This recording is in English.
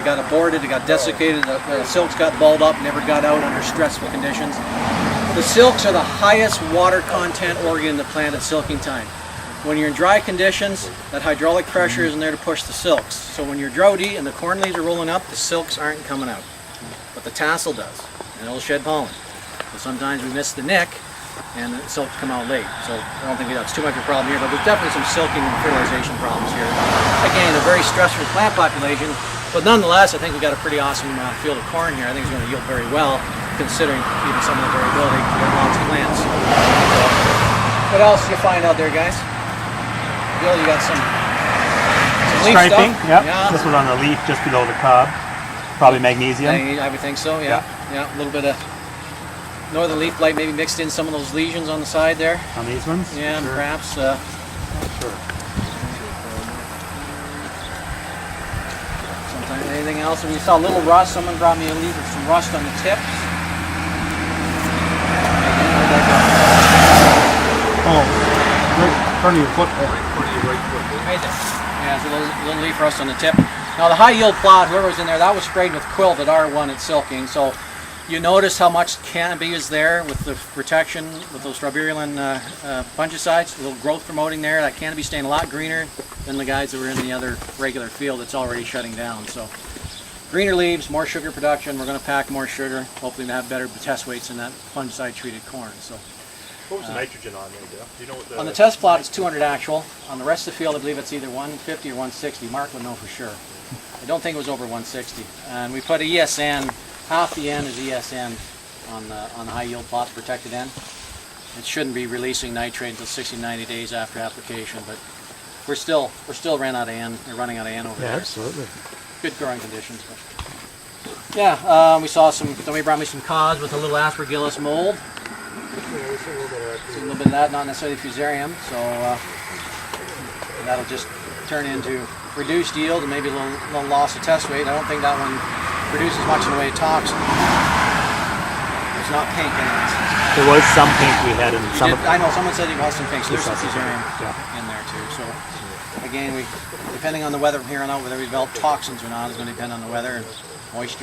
It got aborted, it got desiccated, the silks got balled up, never got out under stressful conditions. The silks are the highest water content organ in the plant at silking time. When you're in dry conditions, that hydraulic pressure isn't there to push the silks. So when you're droughty and the corn leaves are rolling up, the silks aren't coming out. But the tassel does, and it'll shed pollen. So sometimes we miss the nick, and the silks come out late. So I don't think that's too much of a problem here, but there's definitely some silking and fertilization problems here. Again, a very stressful plant population, but nonetheless, I think we've got a pretty awesome field of corn here. I think it's going to yield very well, considering even some of the variability with lots of plants. So, what else did you find out there, guys? Bill, you got some leaf striping, stuff? yep. Yeah. This was on the leaf just below the cob. Probably magnesium. I would think so, yeah. Yeah, a little bit of northern leaf blight maybe mixed in some of those lesions on the side there. On these ones? Yeah, sure. Perhaps. Sure. Sometimes anything else? We saw a little rust. Someone brought me a leaf with some rust on the tips. Oh, right in front of your foot. Right there. Yeah, there's a little leaf rust on the tip. Now the high yield plot, whoever was in there, that was sprayed with Quilt at R1 at silking. So you notice how much canopy is there with the protection with those strobilurin fungicides, a little growth promoting there. That canopy staying a lot greener than the guys that were in the other regular field that's already shutting down. So greener leaves, more sugar production. We're going to pack more sugar, hopefully to have better test weights in that fungicide treated corn. So. What was the nitrogen on there, Dale? Do you know what on the test plot, it's 200 actual. On the rest of the field, I believe it's either 150 or 160. Mark would know for sure. I don't think it was over 160. And we put a ESN, half the N is ESN on the high yield plot, the protected N. It shouldn't be releasing nitrate until 60, 90 days after application, but we're still running out of N. We're running out of N over there. Absolutely. Good growing conditions. But yeah, we saw some. Somebody brought me some cos with a little aspergillus mold. See a little bit of that, not necessarily fusarium, so that'll just turn into reduced yield and maybe a little loss of test weight. I don't think that one produces much in the way of toxin. It's not pink anyways. There was some pink we had in some. I know someone said he bought some pink, so there's some fusarium in there too. So again, depending on the weather from here on out, whether we develop toxins or not is going to depend on the weather and moisture.